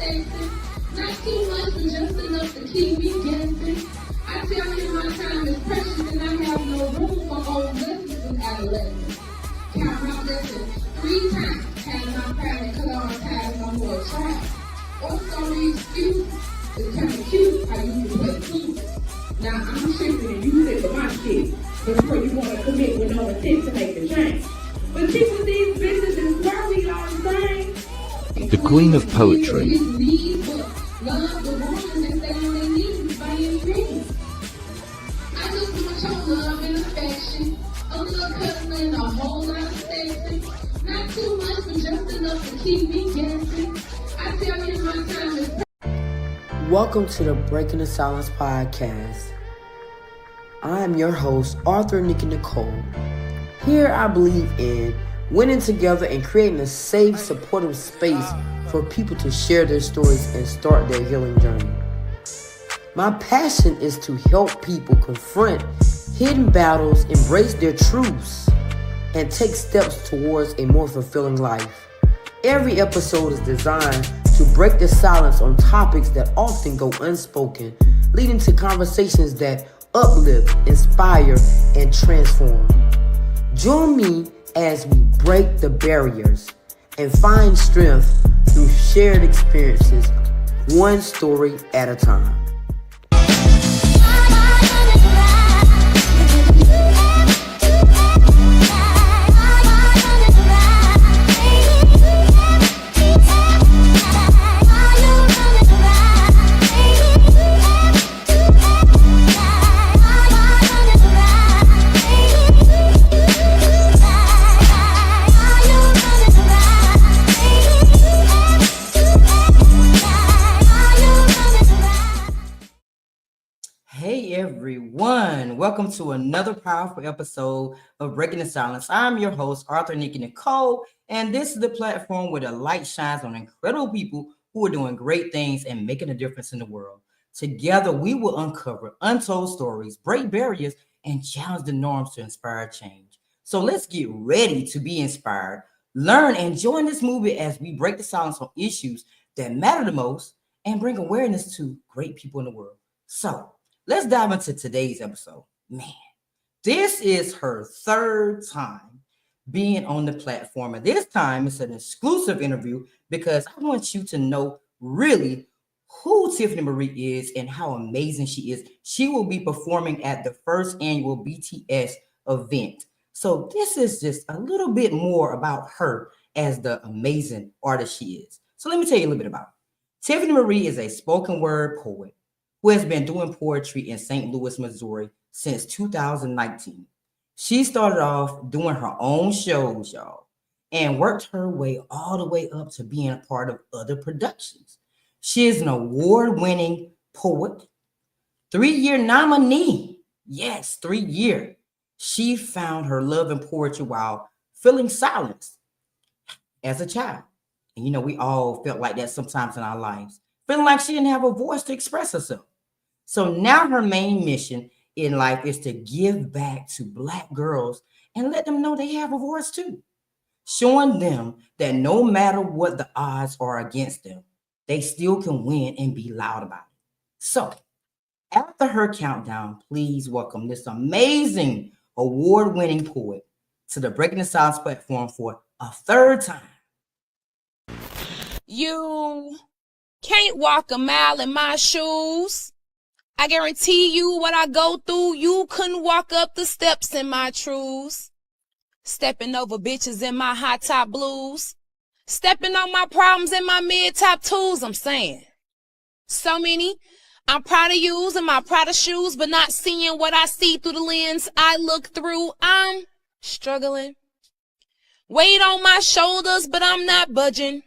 chasing. Not too much, but just enough to keep me guessing. I tell you my time is precious and I have no room for old lessons and adolescents. Count my blessings 3 times, had my pride and color on more child. Or sorry excuse, it's kind of cute, I used to play cute. Now I'm tripping and you live with my shit. Before you want to commit with no intent to make a change. But keeping these businesses where we all the same. The Queen of Poetry. Love the woman that they only need by any means. I just want your love and affection. A little cuddling, a whole lot of sexing. Not too much, but just enough to keep me guessing. I tell you my time is. Welcome to the Breaking the Silence podcast. I am your host, Arthur Nikki Nicole. Here I believe in winning together and creating a safe, supportive space for people to share their stories and start their healing journey. My passion is to help people confront hidden battles, embrace their truths, and take steps towards a more fulfilling life. Every episode is designed to break the silence on topics that often go unspoken, leading to conversations that uplift, inspire, and transform. Join me as we break the barriers and find strength through shared experiences, one story at a time. Hey everyone, welcome to another powerful episode of Breaking the Silence. I'm your host, Arthur Nikki Nicole, and this is the platform where the light shines on incredible people who are doing great things and making a difference in the world. Together, we will uncover untold stories, break barriers, and challenge the norms to inspire change. So let's get ready to be inspired, learn, and join this movement as we break the silence on issues that matter the most and bring awareness to great people in the world. So let's dive into today's episode. Man, this is her 3rd time being on the platform. And this time it's an exclusive interview because I want you to know really who Tiffany Mariie is and how amazing she is. She will be performing at the 1st annual BTS event. So this is just a little bit more about her as the amazing artist she is. So let me tell you a little bit about her. Tiffany Mariie is a spoken word poet who has been doing poetry in St. Louis, Missouri since 2019. She started off doing her own shows, y'all, and worked her way all the way up to being a part of other productions. She is an award-winning poet, 3-year nominee. Yes, 3-year. She found her love in poetry while feeling silenced as a child. And you know, we all felt like that sometimes in our lives, feeling like she didn't have a voice to express herself. So now her main mission in life is to give back to Black girls and let them know they have a voice too, showing them that no matter what the odds are against them, they still can win and be loud about it. So after her countdown, please welcome this amazing award-winning poet to the Breaking the Silence platform for a 3rd time. You can't walk a mile in my shoes. I guarantee you what I go through, you couldn't walk up the steps in my trues. Stepping over bitches in my high top blues. Stepping on my problems in my mid-top twos, I'm saying. So many, I'm proud of yous and my proud of shoes, but not seeing what I see through the lens I look through. I'm struggling. Weight on my shoulders, but I'm not budging.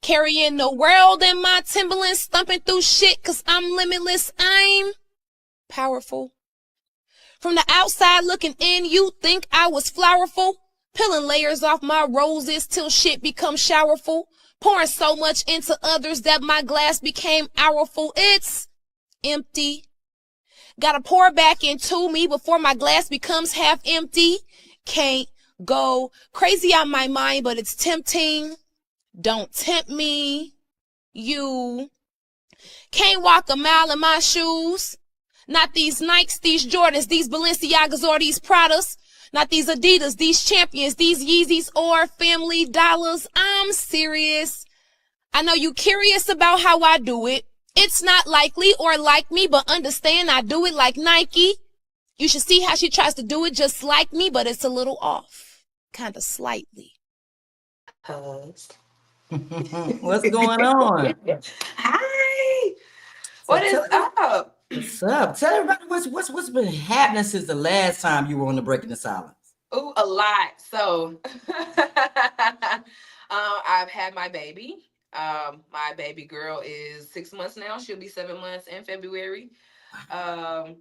Carrying the world in my Timberlands, thumping through shit cause I'm limitless, I'm powerful. From the outside looking in, you think I was flowerful, peeling layers off my roses till shit becomes showerful, pouring so much into others that my glass became hourful. It's empty. Gotta pour back into me before my glass becomes half empty. Can't go crazy on my mind, but it's tempting. Don't tempt me. You can't walk a mile in my shoes. Not these Nikes, these Jordans, these Balenciagas, or these Pradas. Not these Adidas, these Champions, these Yeezys, or Family Dollars. I'm serious. I know you curious about how I do it. It's not likely or like me, but understand I do it like Nike. You should see how she tries to do it just like me, but it's a little off. Kind of slightly. What's going on? Hi. So What is up? what's up? Tell everybody what's been happening since the last time you were on the Breaking the Silence. Ooh, a lot. So I've had my baby. My baby girl is 6 months now. She'll be 7 months in February. Um,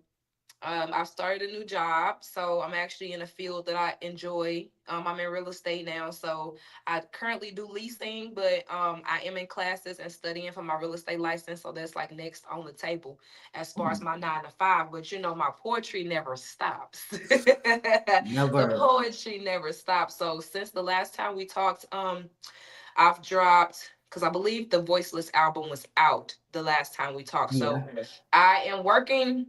I've started a new job, so I'm actually in a field that I enjoy. I'm in real estate now, so I currently do leasing, but I am in classes and studying for my real estate license, so that's like next on the table as far as my 9 to 5. But you know, my poetry never stops. The Never. poetry never stops. So since the last time we talked, I've dropped, because I believe the Voiceless album was out the last time we talked. So Yeah. I am working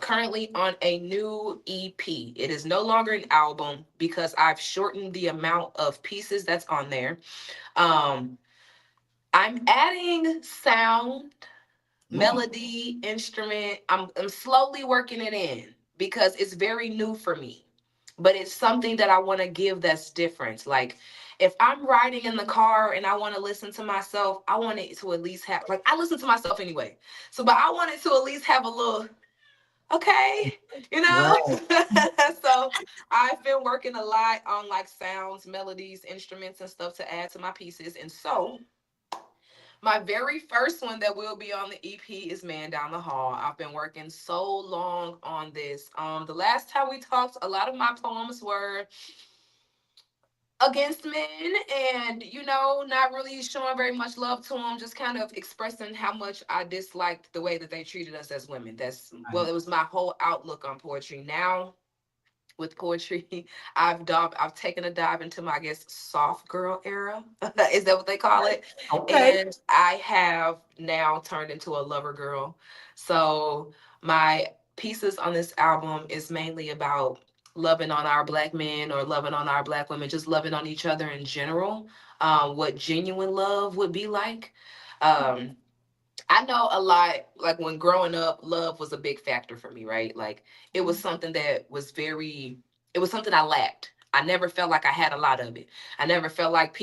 currently on a new EP. It is no longer an album because I've shortened the amount of pieces that's on there. I'm adding sound, melody, instrument. I'm slowly working it in because it's very new for me. But it's something that I want to give that's different. Like if I'm riding in the car and I want to listen to myself, I want it to at least have, like, I listen to myself anyway. So but I want it to at least have a little, okay, you know. Right. So I've been working a lot on like sounds, melodies, instruments and stuff to add to my pieces. And so my very first one that will be on the EP is Man Down the Hall. I've been working so long on this. The last time we talked, a lot of my poems were against men and, you know, not really showing very much love to them, just kind of expressing how much I disliked the way that they treated us as women. Well, it was my whole outlook on poetry. Now with poetry, I've taken a dive into my, I guess, soft girl era. Is that what they call it? Okay. And I have now turned into a lover girl. So my pieces on this album is mainly about loving on our black men or loving on our black women, just loving on each other in general. What genuine love would be like. Um, I know a lot, like when growing up, love was a big factor for me, right? Like it was something that was it was something I lacked. I never felt like I had a lot of it. I never felt like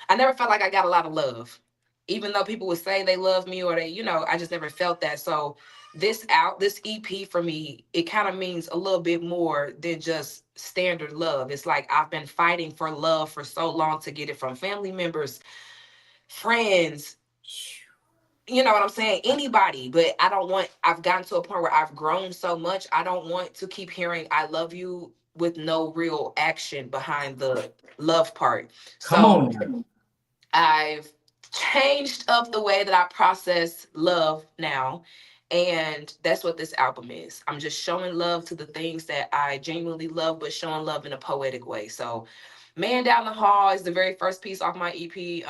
I never felt like I got a lot of love. Even though people would say they love me or they, you know, I just never felt that. So this EP for me, it kind of means a little bit more than just standard love. It's like I've been fighting for love for so long to get it from family members, friends, you know what I'm saying? Anybody, but I've gotten to a point where I've grown so much. I don't want to keep hearing I love you with no real action behind the love part. Come So on now. I've changed up the way that I process love now. And that's what this album is. I'm just showing love to the things that I genuinely love, but showing love in a poetic way. So Man Down the Hall is the very first piece off my EP.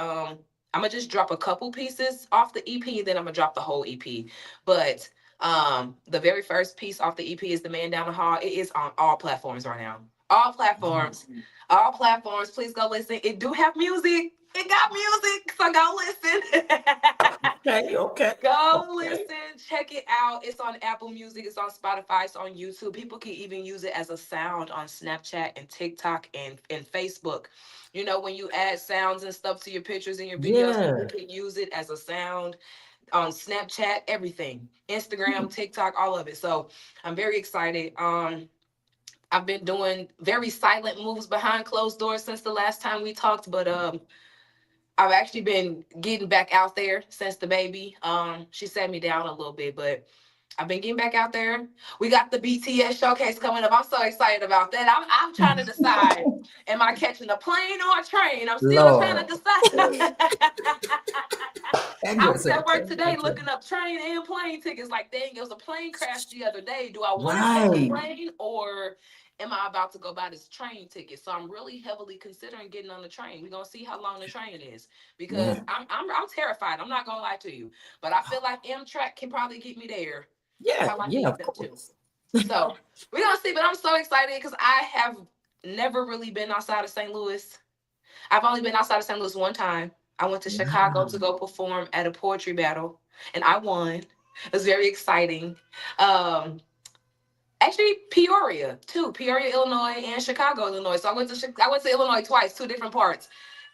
I'm gonna just drop a couple pieces off the EP, then I'm gonna drop the whole EP. But the very first piece off the EP is the Man Down the Hall. It is on all platforms right now. All platforms. All platforms. Please go listen. It do have music. It got music, so go listen. Okay. Go listen, check it out. It's on Apple Music, it's on Spotify, it's on YouTube. People can even use it as a sound on Snapchat and TikTok and Facebook. You know, when you add sounds and stuff to your pictures and your videos, Yeah. people can use it as a sound on Snapchat, everything. Instagram, TikTok, all of it. So I'm very excited. I've been doing very silent moves behind closed doors since the last time we talked, but I've actually been getting back out there since the baby. She sat me down a little bit, but I've been getting back out there. We got the BTS showcase coming up. I'm so excited about that. I'm trying to decide, am I catching a plane or a train? I'm still trying to Lord. decide. And I you was said, at work today looking up train and plane tickets. Like, dang, it was a plane crash the other day. Do I want to catch a right. plane or am I about to go buy this train ticket? So I'm really heavily considering getting on the train. We're gonna see how long the train is because Yeah. I'm terrified. I'm not gonna lie to you, but I feel like Amtrak can probably get me there Yeah, how I yeah, need of them to. course. So we're gonna see. But I'm so excited because I have never really been outside of St. Louis. I've only been outside of St. Louis one time. I went to Chicago to Wow. go perform at a poetry battle, and I won. It was very exciting. Um, Actually, Peoria too, Peoria, Illinois, and Chicago, Illinois. So I went to Illinois twice, two different parts.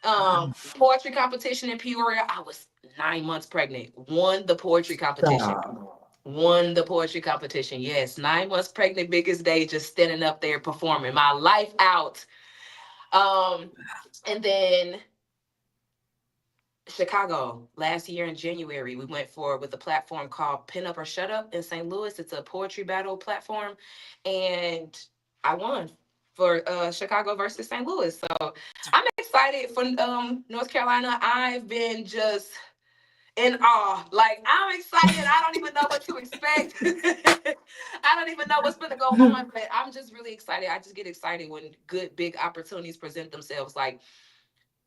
Wow. Poetry competition in Peoria. I was 9 months pregnant. Won the poetry competition. Stop. Won the poetry competition. Yes, 9 months pregnant, biggest day, just standing up there performing my life out. Um, and then Chicago last year in January, we went for with a platform called Pin Up or Shut Up in St. Louis. It's a poetry battle platform, and I won for Chicago versus St. Louis. So I'm excited for North Carolina. I've been just in awe. Like I'm excited. I don't even know what to expect. I don't even know what's going to go on, but I'm just really excited. I just get excited when good big opportunities present themselves. Like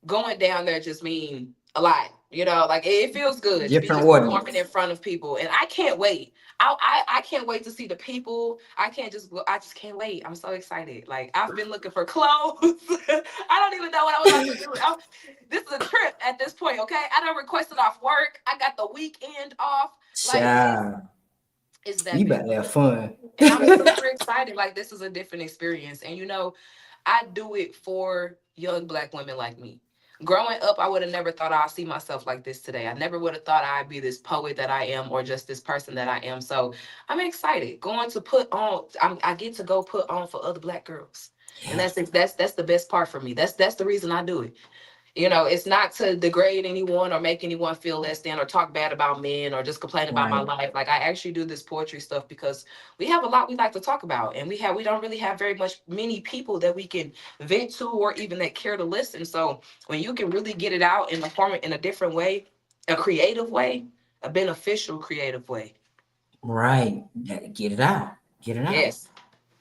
going down there just mean a lot, like it feels good to be Different just performing audience. in front of people, and I can't wait. I can't wait to see the people. I just can't wait. I'm so excited. Like I've been looking for clothes. I don't even know what I'm about to do. This is a trip at this point. Okay, I done requested off work. I got the weekend off. Like Child, it's that you big, better have fun. and I'm super excited. Like this is a different experience, and I do it for young Black women like me. Growing up, I would have never thought I'd see myself like this today. I never would have thought I'd be this poet that I am or just this person that I am. So I'm excited. Going to put on, I get to go put on for other Black girls. And Yeah, that's the best part for me. That's the reason I do it. It's not to degrade anyone or make anyone feel less than or talk bad about men or just complain about my right. life. Like I actually do this poetry stuff because we have a lot we like to talk about, and we don't really have very many people that we can vent to or even that care to listen. So when you can really get it out in a form in a different way, a creative way, a beneficial creative way. Right. Get it out. Get it out. Yes.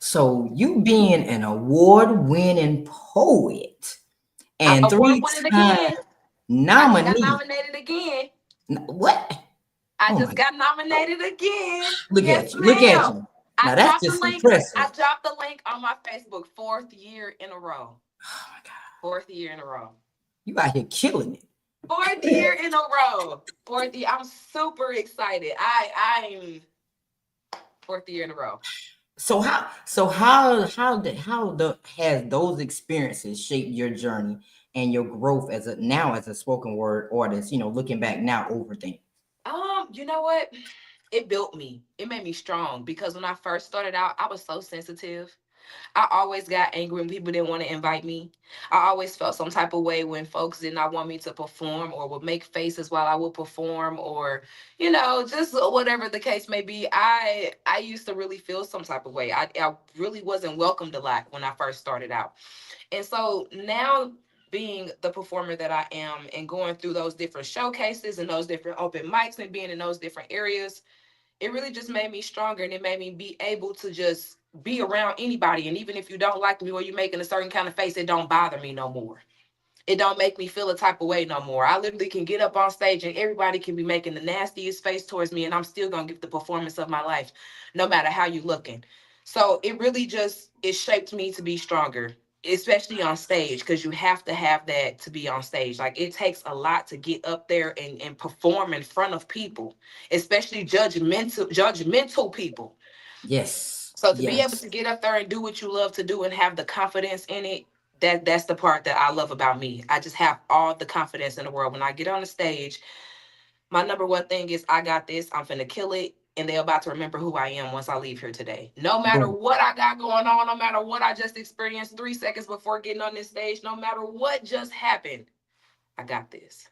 So you being an award-winning poet I and award three winning time again. I just got nominee. nominated again. What? I Oh just my! got nominated again. Look Yes, at you! Look at ma'am. you! I Now that's dropped the just link. impressive. I dropped the link on my Facebook. Fourth year in a row. Oh my God! Fourth year in a row. You out here killing Fourth it. year in a row. Fourth year. I'm super excited. I'm fourth year in a row. So how has those experiences shaped your journey and your growth as a spoken word artist? Looking back now over things. You know what? It built me. It made me strong because when I first started out, I was so sensitive. I always got angry when people didn't want to invite me. I always felt some type of way when folks did not want me to perform or would make faces while I would perform or, just whatever the case may be. I used to really feel some type of way. I really wasn't welcomed a lot when I first started out. And so now being the performer that I am and going through those different showcases and those different open mics and being in those different areas, it really just made me stronger, and it made me be able to just be around anybody. And even if you don't like me or you're making a certain kind of face, it don't bother me no more. It don't make me feel a type of way no more. I literally can get up on stage and everybody can be making the nastiest face towards me, and I'm still gonna give the performance of my life, no matter how you looking. So it really just it shaped me to be stronger, especially on stage, because you have to have that to be on stage. Like it takes a lot to get up there and perform in front of people, especially judgmental people. Yes, So to be able yes. to get up there and do what you love to do and have the confidence in it, that's the part that I love about me. I just have all the confidence in the world. When I get on the stage, my number one thing is I got this, I'm finna kill it, and they're about to remember who I am once I leave here today. No matter Boom. what I got going on, no matter what I just experienced 3 seconds before getting on this stage, no matter what just happened, I got this.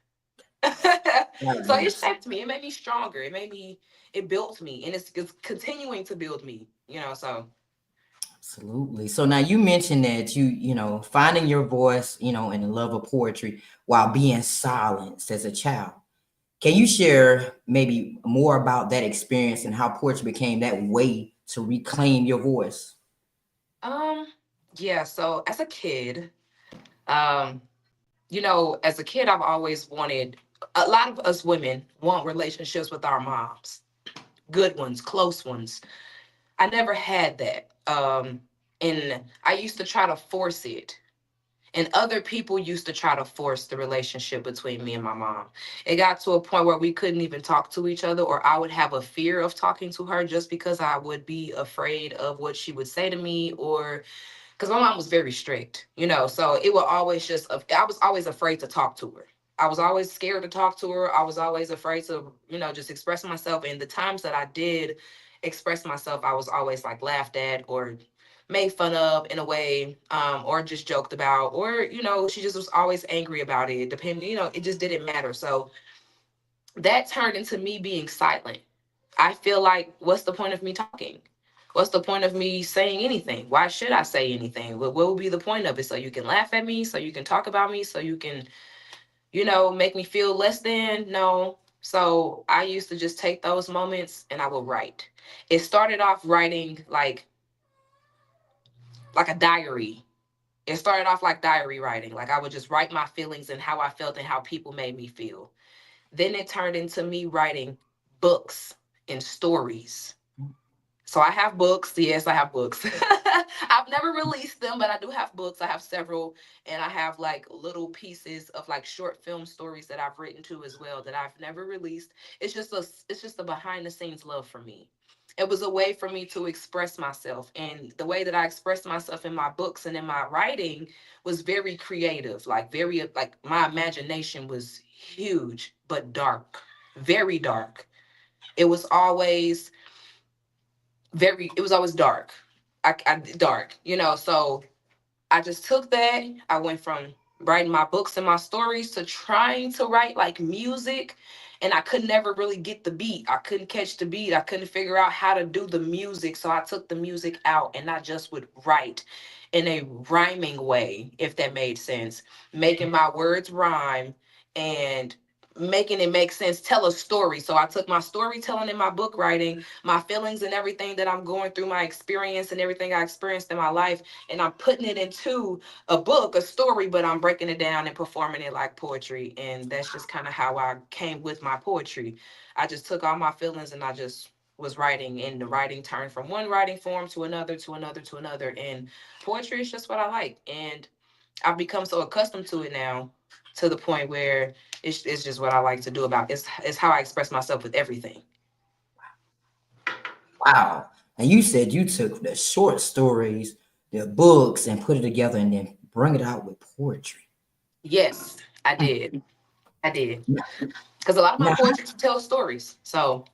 Got So it this. shaped me. It made me stronger. It built me, and it's continuing to build me. So Absolutely. So now you mentioned that finding your voice, and the love of poetry while being silenced as a child. Can you share maybe more about that experience and how poetry became that way to reclaim your voice? Um, yeah, so as a kid, um, as a kid, I've always wanted, a lot of us women want relationships with our moms, good ones, close ones. I never had that. And I used to try to force it. And other people used to try to force the relationship between me and my mom. It got to a point where we couldn't even talk to each other, or I would have a fear of talking to her just because I would be afraid of what she would say to me, or because my mom was very strict, so it would always just, I was always afraid to talk to her. I was always scared to talk to her. I was always afraid to, just express myself. And the times that I did express myself, I was always like laughed at or made fun of in a way, or just joked about, or, she just was always angry about it. Depending, it just didn't matter. So that turned into me being silent. I feel like, what's the point of me talking? What's the point of me saying anything? Why should I say anything? What would be the point of it? So you can laugh at me, so you can talk about me, so you can, make me feel less than? No. So I used to just take those moments and I would write. It started off writing like a diary. It started off like diary writing. Like I would just write my feelings and how I felt and how people made me feel. Then it turned into me writing books and stories. So I have books. Yes, I have books. I've never released them, but I do have books. I have several, and I have like little pieces of like short film stories that I've written too as well that I've never released. It's just a behind the scenes love for me. It was a way for me to express myself, and the way that I expressed myself in my books and in my writing was very creative, like very like my imagination was huge but dark, very dark. It was always it was always dark. Dark, so I just took that. I went from writing my books and my stories to trying to write like music, and I could never really get the beat. I couldn't catch the beat. I couldn't figure out how to do the music, so I took the music out and I just would write in a rhyming way, if that made sense, making my words rhyme and making it make sense, tell a story. So I took my storytelling in my book writing, my feelings and everything that I'm going through, my experience and everything I experienced in my life, and I'm putting it into a book, a story, but I'm breaking it down and performing it like poetry. And that's just kind of how I came with my poetry. I just took all my feelings and I just was writing, and the writing turned from one writing form to another, to another, to another. And poetry is just what I like. And I've become so accustomed to it now, to the point where it's just what I like to do. It's how I express myself with everything. Wow. And you said you took the short stories, the books, and put it together and then bring it out with poetry. Yes, I Mm. did. I did. Because a lot of my Now, poetry tells stories. So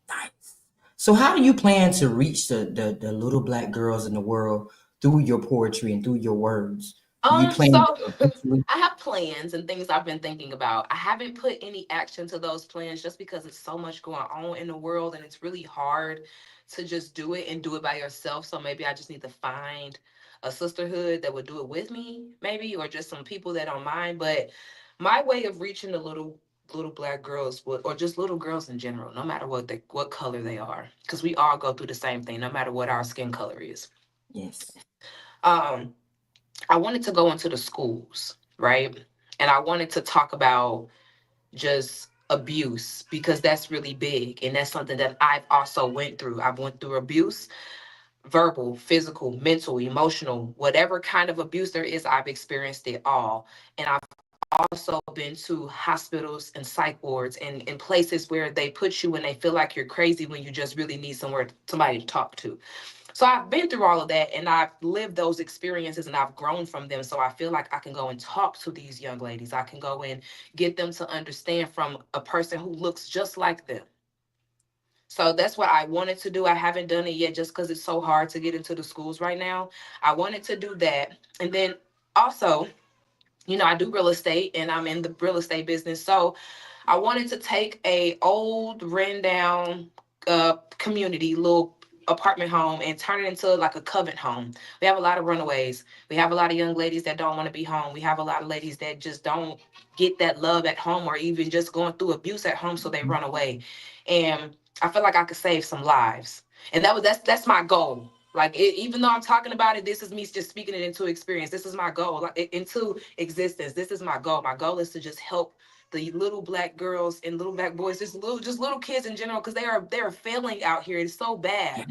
nice. So how do you plan to reach the little black girls in the world through your poetry and through your words? Do you plan So to eventually? I have plans and things I've been thinking about. I haven't put any action to those plans just because it's so much going on in the world, and it's really hard to just do it and do it by yourself. So maybe I just need to find a sisterhood that would do it with me, maybe, or just some people that don't mind. But my way of reaching the little black girls or just little girls in general, no matter what color they are, because we all go through the same thing, no matter what our skin color is. Yes. Um, I wanted to go into the schools, right? And I wanted to talk about just abuse, because that's really big, and that's something that I've also went through. I've went through abuse, verbal, physical, mental, emotional, whatever kind of abuse there is, I've experienced it all. And I've also been to hospitals and psych wards and in places where they put you and they feel like you're crazy when you just really need somebody to talk to. So I've been through all of that and I've lived those experiences and I've grown from them. So I feel like I can go and talk to these young ladies. I can go and get them to understand from a person who looks just like them. So that's what I wanted to do. I haven't done it yet just because it's so hard to get into the schools right now. I wanted to do that. And then also, I do real estate and I'm in the real estate business. So I wanted to take a old rundown community, little apartment home, and turn it into like a coven home. We have a lot of runaways. We have a lot of young ladies that don't want to be home. We have a lot of ladies that just don't get that love at home, or even just going through abuse at home, so they run away. And I feel like I could save some lives. And that's my goal. Like even though I'm talking about it, this is me just speaking it into experience. This is my goal, like into existence. This is my goal. My goal is to just help the little Black girls and little Black boys, just little kids in general, because they are failing out here. It's so bad.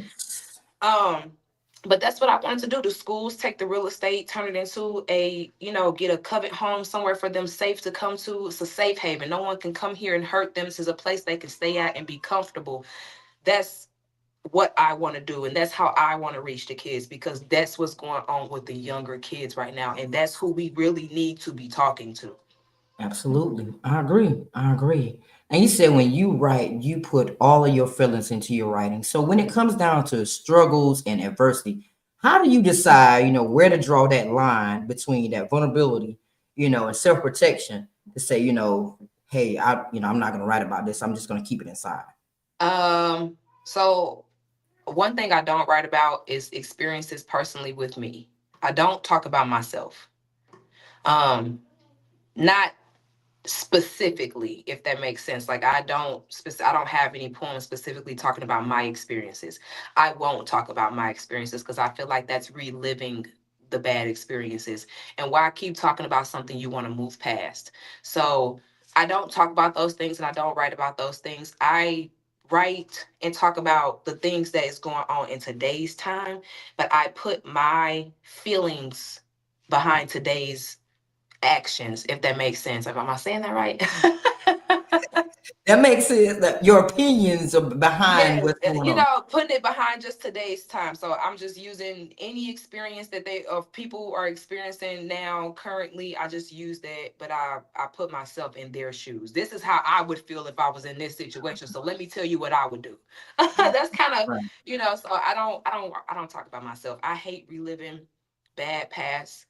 Um, but that's what I wanted to do. The schools take the real estate, turn it into a, get a covet home somewhere for them safe to come to. It's a safe haven. No one can come here and hurt them. This is a place they can stay at and be comfortable. That's what I want to do. And that's how I want to reach the kids, because that's what's going on with the younger kids right now. And that's who we really need to be talking to. Absolutely. I agree. I agree. And you said when you write, you put all of your feelings into your writing. So when it comes down to struggles and adversity, how do you decide, where to draw that line between that vulnerability, and self-protection to say, hey, I'm not going to write about this. I'm just going to keep it inside. So one thing I don't write about is experiences personally with me. I don't talk about myself. Not specifically, if that makes sense. Like I don't have any poems specifically talking about my experiences. I won't talk about my experiences because I feel like that's reliving the bad experiences. And why keep talking about something you want to move past? So I don't talk about those things, and I don't write about those things. I write and talk about the things that is going on in today's time, but I put my feelings behind today's actions, if that makes sense. Am I saying that right? That makes sense. That your opinions are behind Yes, what's going on. putting it behind just today's time. So I'm just using any experience that people are experiencing now currently. I just use that, but I put myself in their shoes. This is how I would feel if I was in this situation. So let me tell you what I would do. That's kind of, Right. so I don't talk about myself. I hate reliving bad past.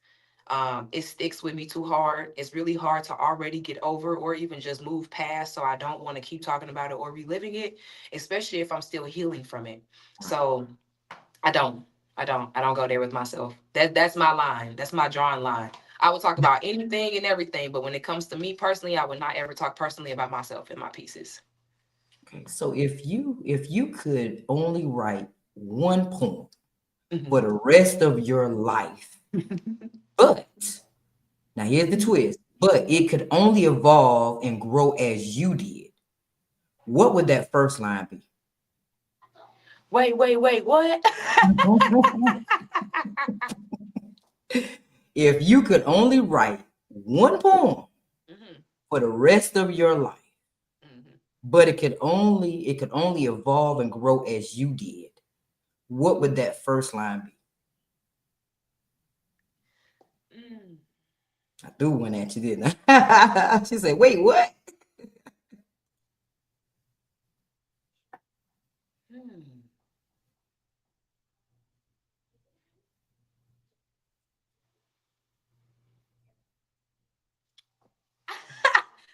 It sticks with me too hard. It's really hard to already get over or even just move past. So I don't want to keep talking about it or reliving it, especially if I'm still healing from it. So I don't, I don't go there with myself. That's my line. That's my drawing line. I will talk about anything and everything, but when it comes to me personally, I would not ever talk personally about myself in my pieces. Okay. So if you could only write one poem for Mhm. the rest of your life, but now here's the twist, but it could only evolve and grow as you did, what would that first line be? Wait, what? If you could only write one poem Mhm, for the rest of your life, mhm. but it could only evolve and grow as you did, what would that first line be? Mm, I threw one at you, didn't I? She said, wait, what? mm.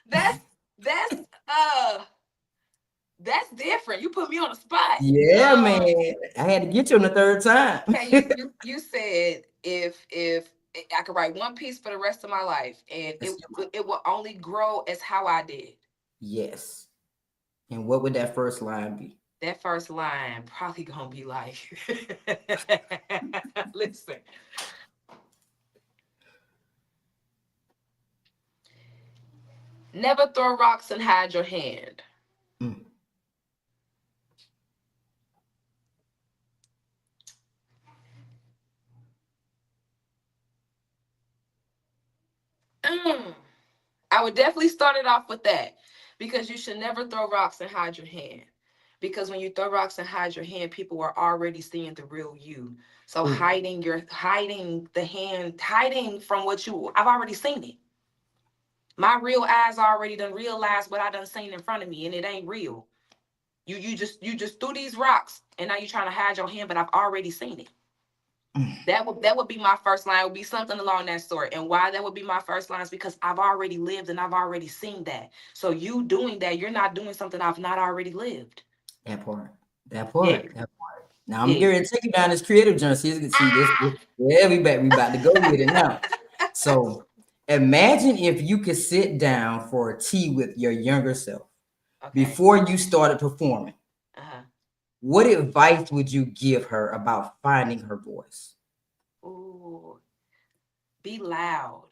That's that's uh that's different. You put me on the spot. Yeah, man. I had to get you on the third time. Okay, you said if I could write one piece for the rest of my life, and it will only grow as how I did. Yes. And what would that first line be? That first line probably gonna be like, listen, never throw rocks and hide your hand. Mm. Mm. I would definitely start it off with that, because you should never throw rocks and hide your hand. Because when you throw rocks and hide your hand, people are already seeing the real you. So Ooh. hiding the hand, hiding from I've already seen it. My real eyes already done realized what I done seen in front of me, and it ain't real. You just threw these rocks, and now you're trying to hide your hand, but I've already seen it. Mm. That would be my first line. It would be something along that sort. And why that would be my first line is because I've already lived and I've already seen that. So you doing that, you're not doing something I've not already lived. That part. That Yeah, part. That part. Now I'm yeah. getting ready to take you down this creative journey. So you can see this. Ah! Yeah, we about to go with it now. So imagine if you could sit down for a tea with your younger self Okay. before you started performing. Uh-huh. What advice would you give her about finding her voice? Ooh, be loud.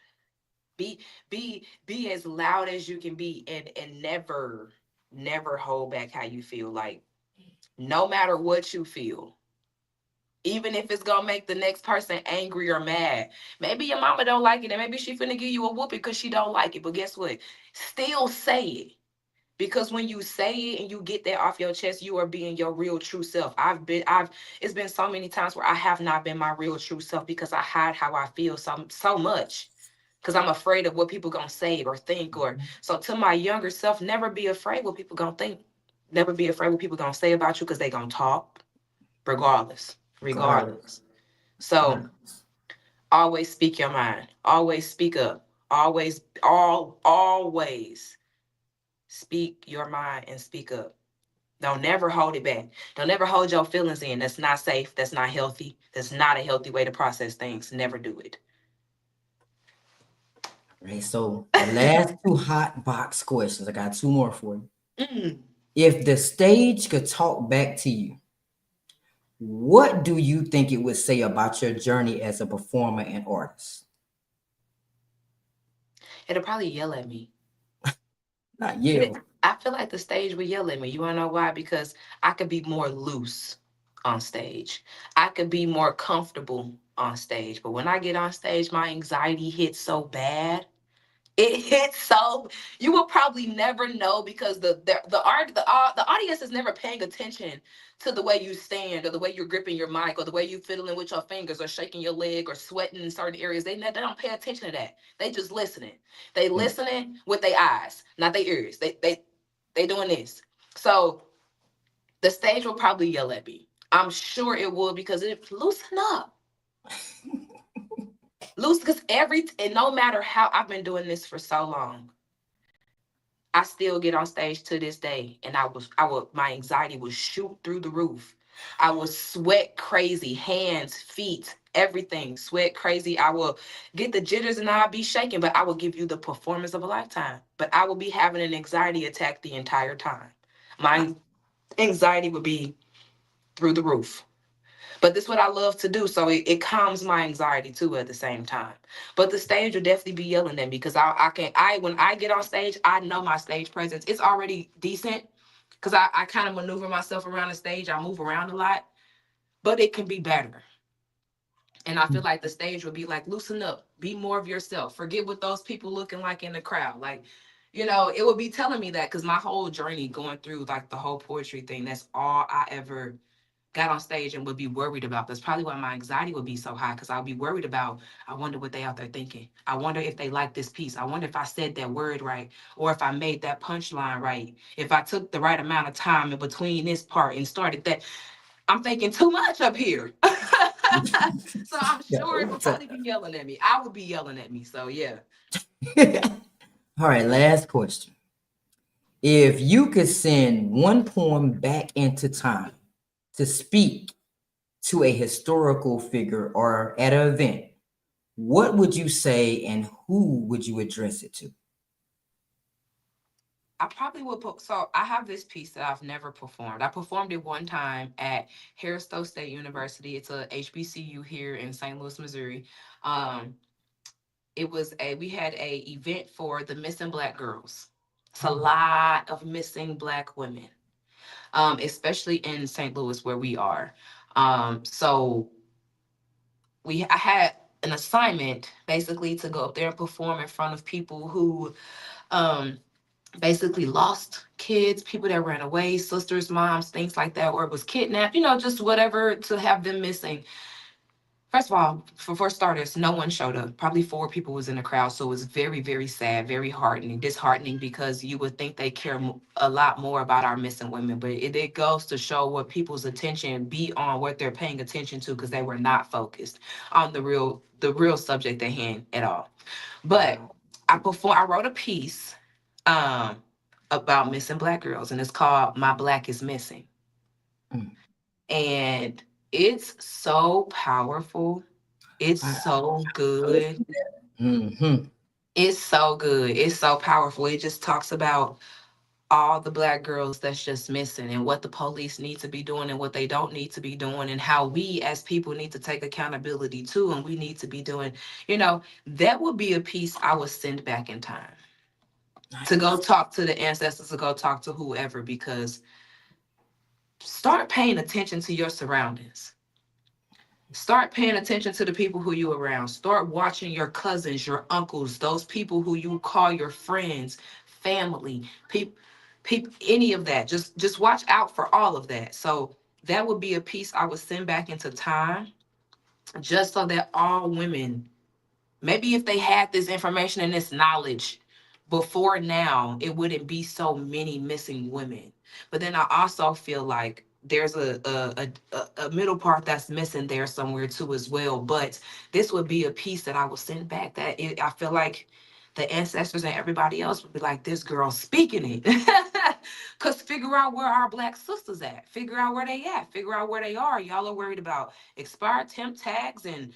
Be be as loud as you can be, and never hold back how you feel. Like, no matter what you feel, even if it's gonna make the next person angry or mad. Maybe your mama don't like it, and maybe she finna give you a whooping because she don't like it. But guess what? Still say it. Because when you say it and you get that off your chest, you are being your real true self. It's been so many times where I have not been my real true self because I hide how I feel so much. Because I'm afraid of what people gonna say or think. Or so to my younger self, never be afraid what people gonna think. Never be afraid what people gonna say about you because they gonna talk regardless. Regardless. Regardless. So always speak your mind. Always speak up. Always speak your mind and speak up. Don't never hold it back. Don't ever hold your feelings in. That's not safe. That's not healthy. That's not a healthy way to process things. Never do it. Right. So the last two hot box questions. I got two more for you. Mm. If the stage could talk back to you, what do you think it would say about your journey as a performer and artist? It'll probably yell at me. Not yell. I feel like the stage would yell at me. You wanna know why? Because I could be more loose on stage. I could be more comfortable on stage. But when I get on stage, my anxiety hits so bad. It hits so you will probably never know because the audience is never paying attention to the way you stand or the way you're gripping your mic or the way you fiddling with your fingers or shaking your leg or sweating in certain areas. They don't pay attention to that. They just listening. They listening with their eyes, not their ears. They doing this. So the stage will probably yell at me. I'm sure it will because it loosen up. Loose because and no matter how I've been doing this for so long. I still get on stage to this day, and my anxiety would shoot through the roof. I would sweat crazy, hands, feet, everything, sweat crazy. I will get the jitters and I'll be shaking, but I will give you the performance of a lifetime. But I will be having an anxiety attack the entire time. My anxiety would be through the roof. But this is what I love to do. So it calms my anxiety too at the same time. But the stage will definitely be yelling at me because when I get on stage, I know my stage presence. It's already decent because I kind of maneuver myself around the stage. I move around a lot, but it can be better. And I feel like the stage would be like, loosen up, be more of yourself. Forget what those people looking like in the crowd. Like, it would be telling me that because my whole journey going through like the whole poetry thing, that's all I ever got on stage and would be worried about. That's probably why my anxiety would be so high because I'll be worried about, I wonder what they out there thinking. I wonder if they like this piece. I wonder if I said that word right or if I made that punchline right. If I took the right amount of time in between this part and started that. I'm thinking too much up here. So I'm Yeah, sure it would probably be yelling at me. I would be yelling at me. So yeah. All right, last question. If you could send one poem back into time to speak to a historical figure or at an event, what would you say and who would you address it to? I probably would put, so I have this piece that I've never performed. I performed it one time at Harris-Stowe State University. It's a HBCU here in St. Louis, Missouri. Um, we had a event for the missing Black girls. It's a lot of missing Black women, especially in St. Louis where we are. So I had an assignment basically to go up there and perform in front of people who um, basically lost kids, people that ran away, sisters, moms, things like that, or was kidnapped, just whatever to have them missing. First of all, for starters, no one showed up. Probably four people was in the crowd, so it was very, very sad, very disheartening because you would think they care a lot more about our missing women, but it goes to show what people's attention be on what they're paying attention to because they were not focused on the real subject at hand at all. But I wrote a piece um about missing Black girls, and it's called "My Black is Missing," Mm. and it's so powerful. It's I, so I listen good. to that. Mm-hmm. It's so good. It's so powerful. It just talks about all the black girls that's just missing, and what the police need to be doing and what they don't need to be doing, and how we as people need to take accountability too, and we need to be doing, that would be a piece I would send back in time to go talk to the ancestors, to go talk to whoever, because start paying attention to your surroundings. Start paying attention to the people who you around. Start watching your cousins, your uncles, those people who you call your friends, family, people, any of that. Just watch out for all of that. So that would be a piece I would send back into time, just so that all women, maybe if they had this information and this knowledge before now, it wouldn't be so many missing women. But then I also feel like there's a middle part that's missing there somewhere too as well. But this would be a piece that I will send back, that I feel like the ancestors and everybody else would be like, this girl speaking it. Because figure out where our black sisters at. Figure out where they at. Figure out where they are. Y'all are worried about expired temp tags and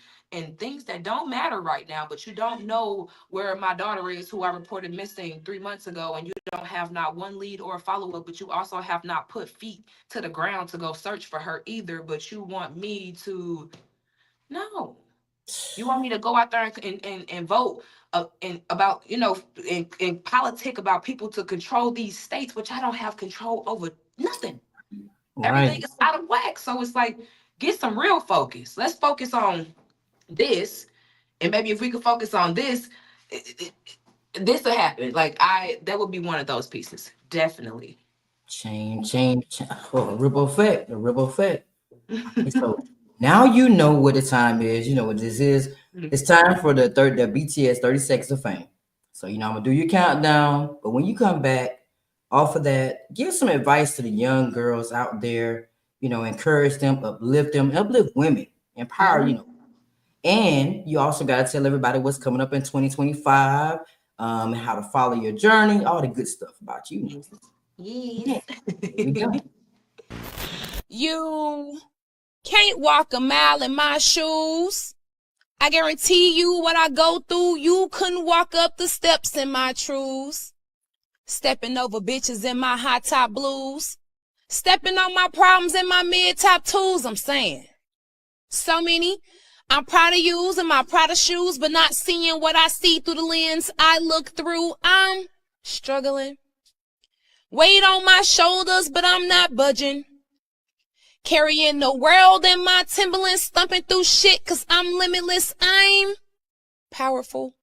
things that don't matter right now, but you don't know where my daughter is, who I reported missing 3 months ago, and you don't have not one lead or a follow-up, but you also have not put feet to the ground to go search for her either. But you want me to, no, you want me to go out there and vote and about, and politic about people to control these states, which I don't have control over nothing. Everything Right. is out of whack. So it's like, get some real focus. Let's focus on this, and maybe if we could focus on this, this will happen. Like, that would be one of those pieces, definitely. Change. Oh, ripple effect. The ripple effect. Okay, so now you know what the time is. You know what this is. It's time for the BTS 30 Seconds of Fame. So I'm gonna do your countdown. But when you come back off of that, give some advice to the young girls out there. Encourage them, uplift women, empower. Mhm. And you also got to tell everybody what's coming up in 2025, and how to follow your journey, all the good stuff about you. Yes. Yes. Yeah, here we go. You can't walk a mile in my shoes. I guarantee you what I go through, you couldn't walk up the steps in my trues. Stepping over bitches in my high top blues. Stepping on my problems in my mid top tools, I'm saying. So many. I'm proud of using my Prada shoes, but not seeing what I see through the lens I look through. I'm struggling. Weight on my shoulders, but I'm not budging. Carrying the world in my Timberlands, thumping through shit, cause I'm limitless. I'm powerful.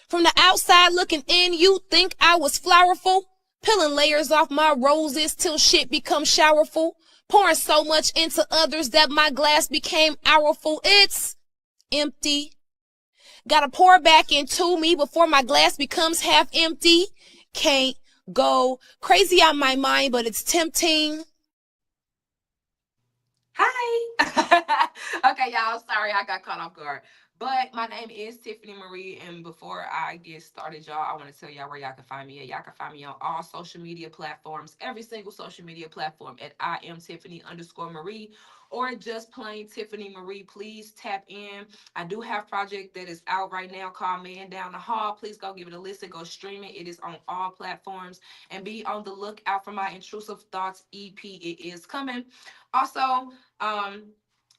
From the outside looking in, you think I was flowerful. Peeling layers off my roses till shit becomes showerful. Pouring so much into others that my glass became hourful. It's empty. Gotta pour back into me before my glass becomes half empty. Can't go crazy on my mind, but it's tempting. Hi. Okay, y'all. Sorry I got caught off guard. But my name is Tiffany Mariie. And before I get started, y'all, I want to tell y'all where y'all can find me at. Y'all can find me on all social media platforms, every single social media platform at I am Tiffany_Mariie, or just plain Tiffany Mariie. Please tap in. I do have a project that is out right now called Man Down the Hall. Please go give it a listen. Go stream it. It is on all platforms. And be on the lookout for my Intrusive Thoughts EP. It is coming. Also,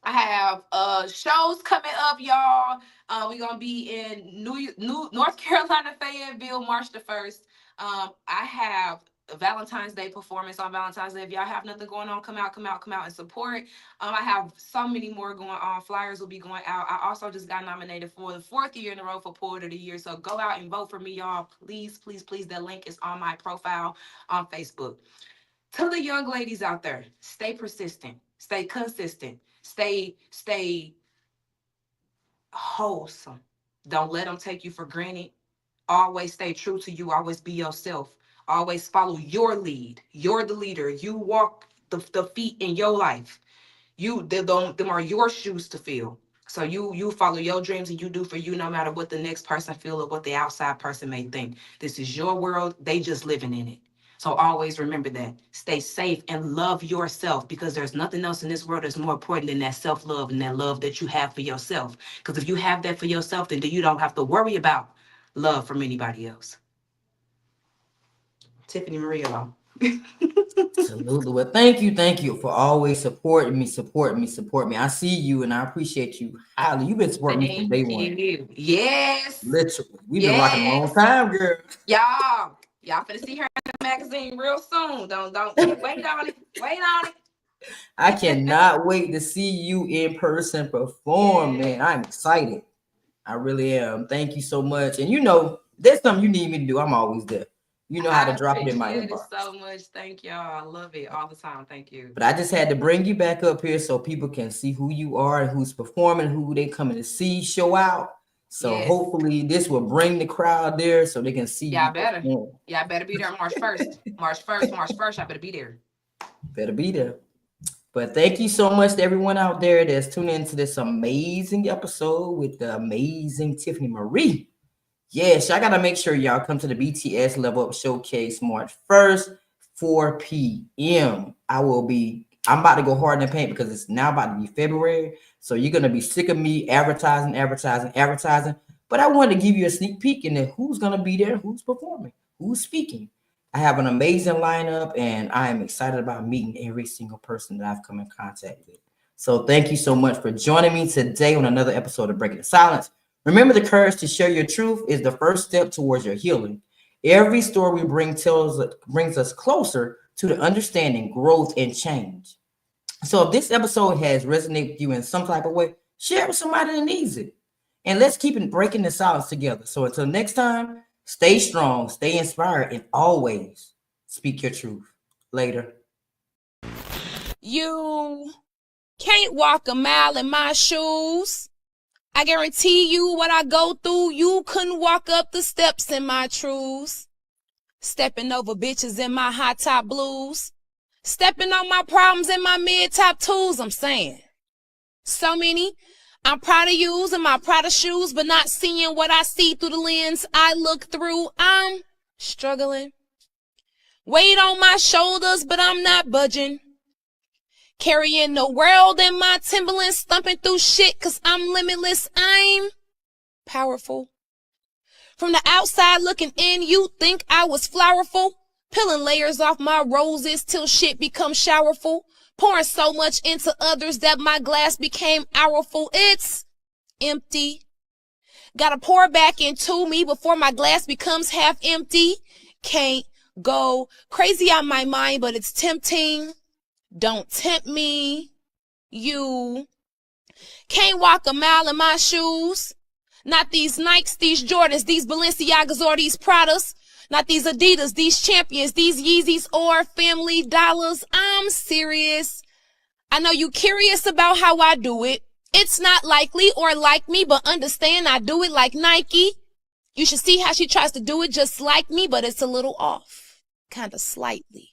I have shows coming up, y'all. We're gonna be in North Carolina, Fayetteville, March the 1st. I have a Valentine's Day performance on Valentine's Day. If y'all have nothing going on, come out and support. I have so many more going on. Flyers will be going out. I also just got nominated for the 4th year in a row for Poet of the Year. So go out and vote for me, y'all. Please, please, please. The link is on my profile on Facebook. To the young ladies out there, stay persistent, stay consistent, stay wholesome. Don't let them take you for granted. Always stay true to you. Always be yourself. Always follow your lead. You're the leader. You walk the feet in your life. Them are your shoes to fill. So you follow your dreams, and you do for you, no matter what the next person feel or what the outside person may think. This is your world. They just living in it. So always remember that. Stay safe and love yourself, because there's nothing else in this world that's more important than that self-love and that love that you have for yourself. Because if you have that for yourself, then you don't have to worry about love from anybody else. Tiffany Mariie, y'all. Absolutely. Well, thank you for always supporting me. I see you and I appreciate you highly. You've been supporting me from day one. Yes. Literally. We've been rocking a long time, girl. Y'all finna see her in the magazine real soon. Don't wait on it. Wait on it. I cannot wait to see you in person perform, man. I'm excited. I really am. Thank you so much. And you know, there's something you need me to do. I'm always there. You know how to drop it in my inbox. So much. Thank y'all. I love it all the time. Thank you. But I just had to bring you back up here so people can see who you are and who's performing, who they coming to see, show out. So hopefully this will bring the crowd there so they can see you perform. Y'all better be there March 1st. March 1st. I better be there. Better be there. But thank you so much to everyone out there that's tuning into this amazing episode with the amazing Tiffany Mariie. Yes, I gotta make sure y'all come to the BTS Level Up Showcase March 1st, 4 p.m. I'm about to go hard in the paint because it's now about to be February. So you're gonna be sick of me advertising. But I wanted to give you a sneak peek into who's gonna be there, who's performing, who's speaking. I have an amazing lineup and I am excited about meeting every single person that I've come in contact with. So thank you so much for joining me today on another episode of Breaking the Silence. Remember, the courage to share your truth is the first step towards your healing. Every story we brings us closer to the understanding, growth, and change. So if this episode has resonated with you in some type of way, share it with somebody that needs it. And let's keep breaking the silence together. So until next time, stay strong, stay inspired, and always speak your truth. Later. You can't walk a mile in my shoes. I guarantee you what I go through, you couldn't walk up the steps in my trues. Stepping over bitches in my high top blues. Stepping on my problems in my mid top twos, I'm saying. So many, I'm proud of yous in my Prada shoes, but not seeing what I see through the lens I look through. I'm struggling. Weight on my shoulders, but I'm not budging. Carrying the world in my Timberlands, thumping through shit cause I'm limitless, I'm powerful. From the outside looking in, you think I was flowerful. Peeling layers off my roses till shit becomes showerful. Pouring so much into others that my glass became hourful. It's empty. Gotta pour back into me before my glass becomes half empty. Can't go crazy on my mind, but it's tempting. Don't tempt me. You can't walk a mile in my shoes. Not these Nikes, these Jordans, these Balenciagas or these Pradas. Not these Adidas, these Champions, these Yeezys or Family Dollars. I'm serious. I know you curious about how I do it. It's not likely or like me, but understand I do it like Nike. You should see how she tries to do it just like me, but it's a little off. Kind of slightly.